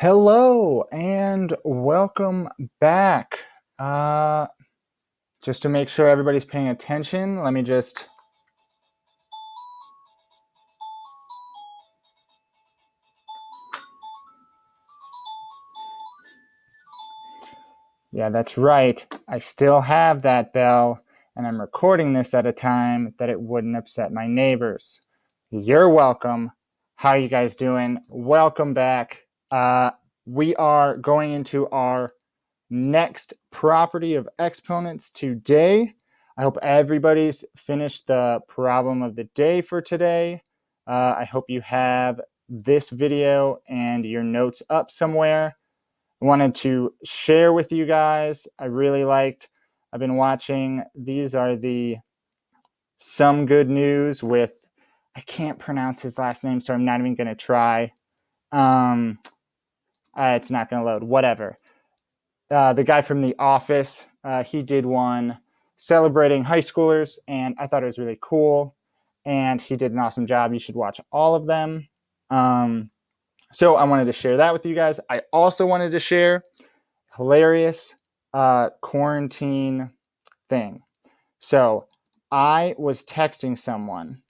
Hello and welcome back. Uh, just to make sure everybody's paying attention, let me just. Yeah, that's right. I still have that bell, and I'm recording this at a time that it wouldn't upset my neighbors. You're welcome. How you guys doing? Welcome back. We are going into our next property of exponents today. I hope everybody's finished the problem of the day for today. I hope you have this video and your notes up somewhere. I wanted to share with you guys. I've been watching, these are the Some Good News with, I can't pronounce his last name, so I'm not even going to try. It's not going to load, whatever. The guy from The Office, he did one celebrating high schoolers, and I thought it was really cool. And he did an awesome job. You should watch all of them. So I wanted to share that with you guys. I also wanted to share hilarious quarantine thing. So I was texting someone,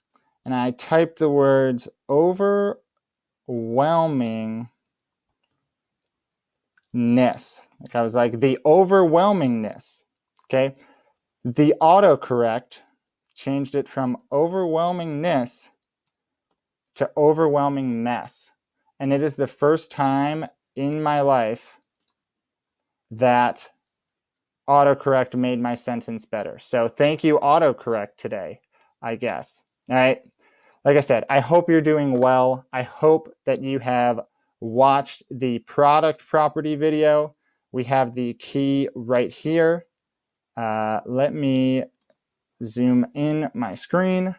and I typed the words overwhelmingness. Like I was like, the overwhelmingness. Okay. The autocorrect changed it from overwhelmingness to overwhelming mess. And it is the first time in my life that autocorrect made my sentence better. So thank you, autocorrect, today, I guess. All right. Like I said, I hope you're doing well. I hope that you have watched the product property video. We have the key right here. Let me zoom in my screen,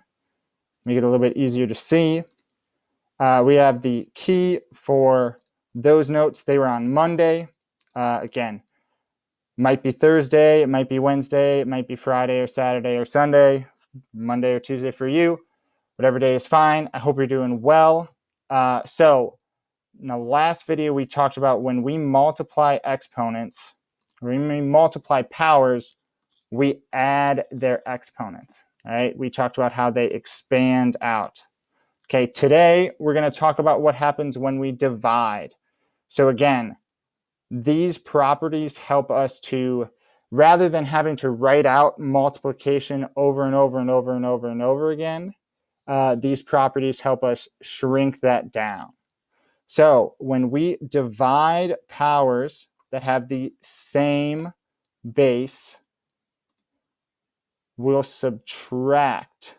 make it a little bit easier to see. We have the key for those notes. They were on Monday. Again, might be Thursday, it might be Wednesday, it might be Friday or Saturday or Sunday, Monday or Tuesday for you. Whatever day is fine. I hope you're doing well. So in the last video, we talked about when we multiply exponents, when we multiply powers, we add their exponents. All right. We talked about how they expand out. Okay. Today, we're going to talk about what happens when we divide. So again, these properties help us to, rather than having to write out multiplication over and over and over and over and over again, these properties help us shrink that down. So when we divide powers that have the same base, we'll subtract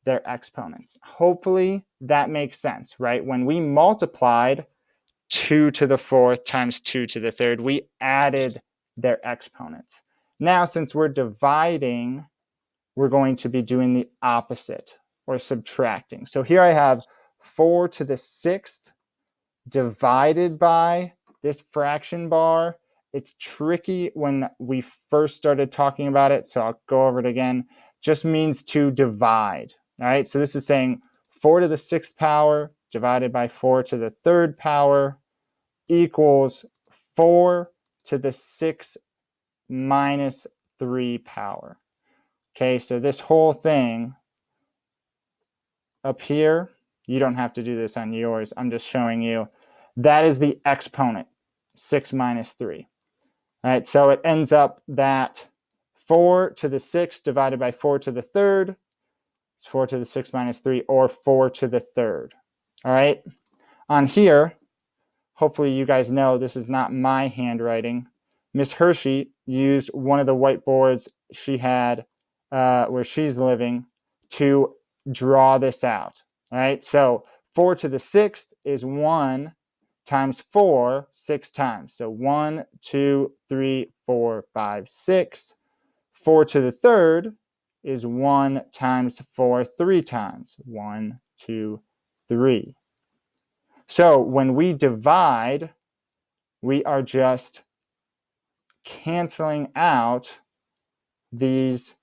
their exponents. Hopefully that makes sense, right? When we multiplied 2 to the fourth times 2 to the third, we added their exponents. Now, since we're dividing, we're going to be doing the opposite, or subtracting. So here I have 4 to the sixth divided by this fraction bar. It's tricky when we first started talking about it, so I'll go over it again. Just means to divide. All right, so this is saying 4 to the sixth power divided by 4 to the third power equals 4 to the 6 minus 3 power. Okay, so this whole thing up here, you don't have to do this on yours. I'm just showing you. That is the exponent, 6 minus 3. All right, so it ends up that 4 to the 6 divided by 4 to the third is 4 to the 6 minus 3, or 4 to the third. All right, on here, hopefully you guys know this is not my handwriting. Miss Hershey used one of the whiteboards she had where she's living to draw this out. All right, so 4 to the sixth is 1 times 4 6 times. So 1, 2, 3, 4, 5, 6. 4 to the third is 1 times 4 3 times. 1, 2, 3. So when we divide, we are just canceling out these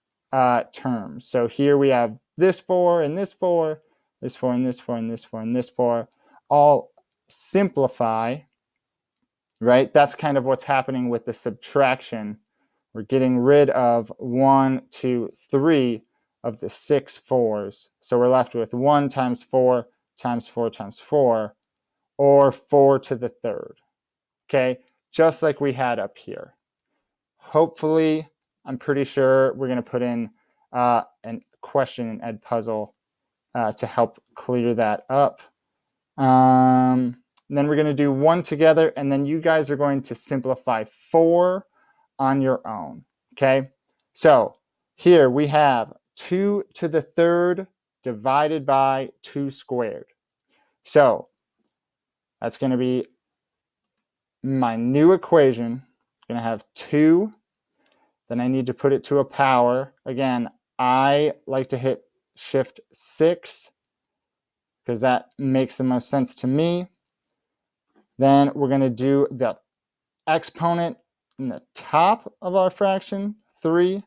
terms. So here we have this 4 and this 4, this 4 and this 4 and this 4 and this 4, all simplify right? That's kind of what's happening with the subtraction. We're getting rid of 1, 2, 3 of the 6 fours. So we're left with 1 times 4 times 4 times 4, or 4 to the third. Okay, just like we had up here. Hopefully, I'm pretty sure we're going to put in a question in Edpuzzle to help clear that up. Then we're going to do 1 together, and then you guys are going to simplify 4 on your own. Okay, so here we have 2 to the third divided by 2 squared. So that's going to be my new equation. I'm going to have 2. Then I need to put it to a power. Again, I like to hit Shift 6 because that makes the most sense to me. Then we're going to do the exponent in the top of our fraction, 3,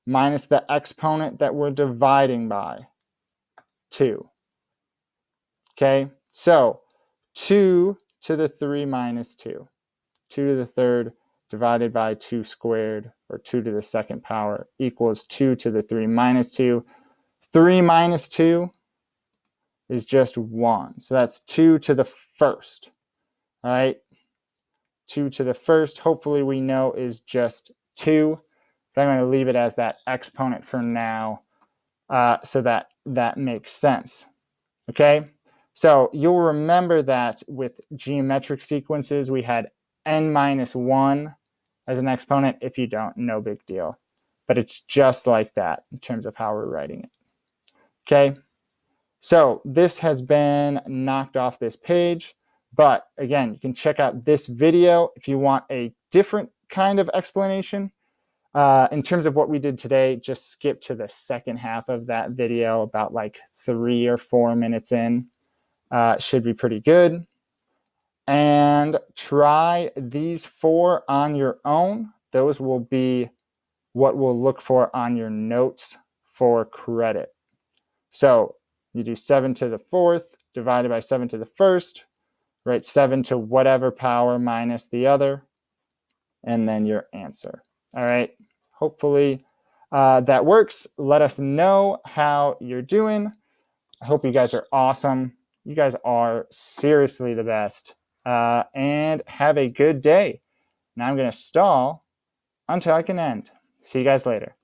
minus the exponent that we're dividing by, 2. Okay, so 2 to the 3 minus 2. 2 to the third divided by 2 squared, or 2 to the second power, equals 2 to the 3 minus 2. 3 minus 2 is just 1. So that's 2 to the first. All right, 2 to the first, hopefully we know, is just 2. But I'm going to leave it as that exponent for now, so that makes sense. Okay, so you'll remember that with geometric sequences, we had n minus 1 as an exponent. If you don't, no big deal. But it's just like that in terms of how we're writing it. Okay, so this has been knocked off this page. But again, you can check out this video if you want a different kind of explanation. In terms of what we did today, just skip to the second half of that video, about like 3 or 4 minutes in. Should be pretty good. And try these 4 on your own. Those will be what we'll look for on your notes for credit. So you do 7 to the 4th divided by 7 to the 1st, right? 7 to whatever power minus the other, and then your answer. All right, hopefully that works. Let us know how you're doing. I hope you guys are awesome. You guys are seriously the best. And have a good day. Now I'm going to stall until I can end. See you guys later.